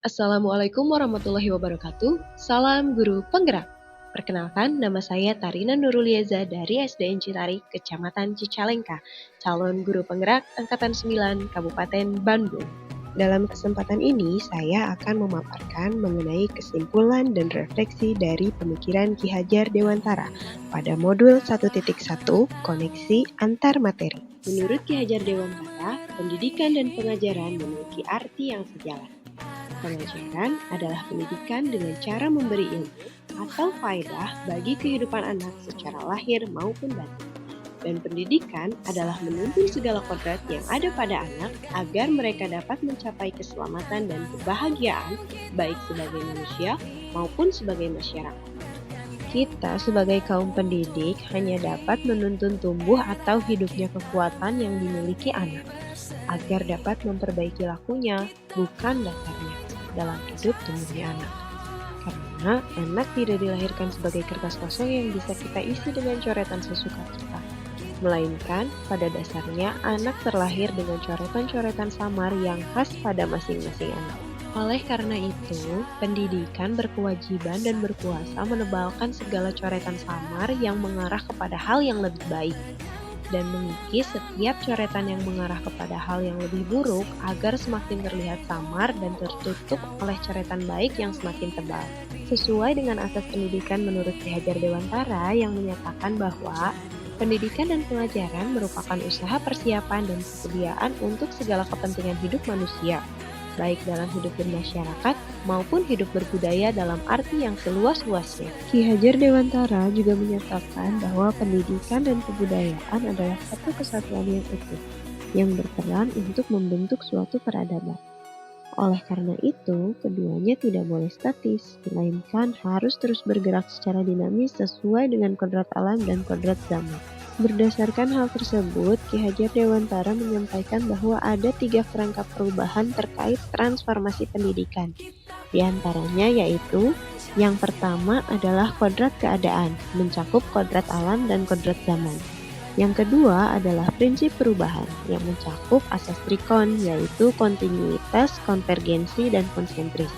Assalamualaikum warahmatullahi wabarakatuh. Salam guru penggerak. Perkenalkan, nama saya Tarina Nurulieza dari SDN Citari, Kecamatan Cicalengka, calon guru penggerak Angkatan 9 Kabupaten Bandung. Dalam kesempatan ini, saya akan memaparkan mengenai kesimpulan dan refleksi dari pemikiran Ki Hajar Dewantara pada modul 1.1 Koneksi Antar Materi. Menurut Ki Hajar Dewantara, pendidikan dan pengajaran memiliki arti yang sejalan. Pengajaran adalah pendidikan dengan cara memberi ilmu atau faedah bagi kehidupan anak secara lahir maupun batin. Dan pendidikan adalah menuntun segala kodrat yang ada pada anak agar mereka dapat mencapai keselamatan dan kebahagiaan baik sebagai manusia maupun sebagai masyarakat. Kita sebagai kaum pendidik hanya dapat menuntun tumbuh atau hidupnya kekuatan yang dimiliki anak agar dapat memperbaiki lakunya, bukan dasarnya dalam hidup tumbuhnya anak. Karena anak tidak dilahirkan sebagai kertas kosong yang bisa kita isi dengan coretan sesuka kita, melainkan pada dasarnya anak terlahir dengan coretan-coretan samar yang khas pada masing-masing anak. Oleh karena itu, pendidikan berkewajiban dan berkuasa menebalkan segala coretan samar yang mengarah kepada hal yang lebih baik, dan mengikis setiap coretan yang mengarah kepada hal yang lebih buruk agar semakin terlihat samar dan tertutup oleh coretan baik yang semakin tebal. Sesuai dengan asas pendidikan menurut Ki Hajar Dewantara yang menyatakan bahwa pendidikan dan pengajaran merupakan usaha persiapan dan kesediaan untuk segala kepentingan hidup manusia, baik dalam hidup bermasyarakat maupun hidup berbudaya dalam arti yang seluas-luasnya. Ki Hajar Dewantara juga menyatakan bahwa pendidikan dan kebudayaan adalah satu kesatuan yang utuh, yang berperan untuk membentuk suatu peradaban. Oleh karena itu, keduanya tidak boleh statis, melainkan harus terus bergerak secara dinamis sesuai dengan kodrat alam dan kodrat zaman. Berdasarkan hal tersebut, Ki Hajar Dewantara menyampaikan bahwa ada 3 kerangka perubahan terkait transformasi pendidikan. Di antaranya yaitu, yang pertama adalah kodrat keadaan, mencakup kodrat alam dan kodrat zaman. Yang kedua adalah prinsip perubahan, yang mencakup asas trikon, yaitu kontinuitas, konvergensi, dan konsentris.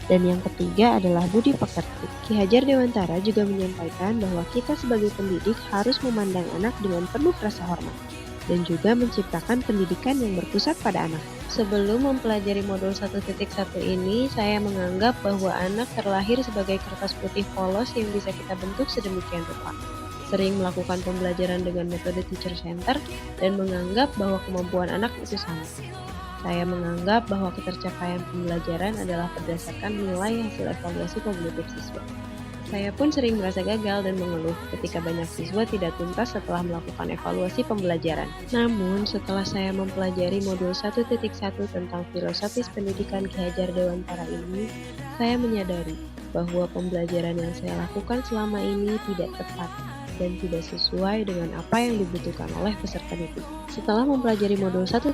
Dan yang ketiga adalah budi pekerti. Ki Hajar Dewantara juga menyampaikan bahwa kita sebagai pendidik harus memandang anak dengan penuh rasa hormat, dan juga menciptakan pendidikan yang berpusat pada anak. Sebelum mempelajari modul 1.1 ini, saya menganggap bahwa anak terlahir sebagai kertas putih polos yang bisa kita bentuk sedemikian rupa. Sering melakukan pembelajaran dengan metode teacher center dan menganggap bahwa kemampuan anak itu sama. Saya menganggap bahwa ketercapaian pembelajaran adalah berdasarkan nilai hasil evaluasi kognitif siswa. Saya pun sering merasa gagal dan mengeluh ketika banyak siswa tidak tuntas setelah melakukan evaluasi pembelajaran. Namun, setelah saya mempelajari modul 1.1 tentang filosofis pendidikan Ki Hajar Dewantara ini, saya menyadari bahwa pembelajaran yang saya lakukan selama ini tidak tepat dan tidak sesuai dengan apa yang dibutuhkan oleh peserta didik. Setelah mempelajari modul 1.1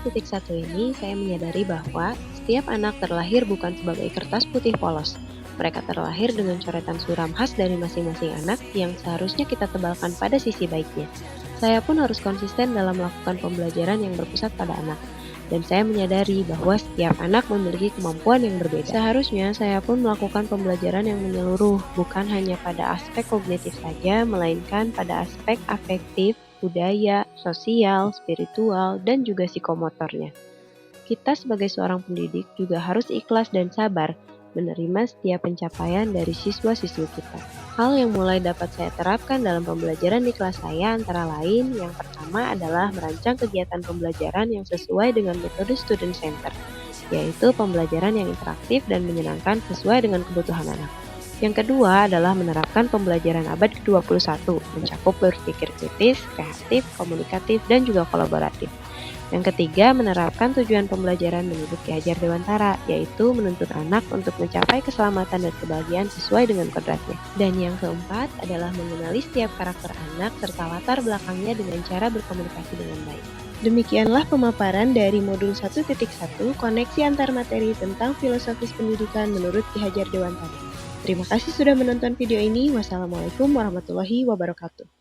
ini, saya menyadari bahwa setiap anak terlahir bukan sebagai kertas putih polos. Mereka terlahir dengan coretan suram khas dari masing-masing anak yang seharusnya kita tebalkan pada sisi baiknya. Saya pun harus konsisten dalam melakukan pembelajaran yang berpusat pada anak. Dan saya menyadari bahwa setiap anak memiliki kemampuan yang berbeda. Seharusnya saya pun melakukan pembelajaran yang menyeluruh, bukan hanya pada aspek kognitif saja, melainkan pada aspek afektif, budaya, sosial, spiritual, dan juga psikomotornya. Kita sebagai seorang pendidik juga harus ikhlas dan sabar menerima setiap pencapaian dari siswa-siswi kita. Hal yang mulai dapat saya terapkan dalam pembelajaran di kelas saya antara lain, yang pertama adalah merancang kegiatan pembelajaran yang sesuai dengan metode student center, yaitu pembelajaran yang interaktif dan menyenangkan sesuai dengan kebutuhan anak. Yang kedua adalah menerapkan pembelajaran abad ke-21, mencakup berpikir kritis, kreatif, komunikatif, dan juga kolaboratif. Yang ketiga, menerapkan tujuan pembelajaran menurut Ki Hajar Dewantara, yaitu menuntut anak untuk mencapai keselamatan dan kebahagiaan sesuai dengan kodratnya. Dan yang keempat adalah mengenali setiap karakter anak serta latar belakangnya dengan cara berkomunikasi dengan baik. Demikianlah pemaparan dari modul 1.1 Koneksi Antar Materi tentang Filosofis Pendidikan menurut Ki Hajar Dewantara. Terima kasih sudah menonton video ini. Wassalamualaikum warahmatullahi wabarakatuh.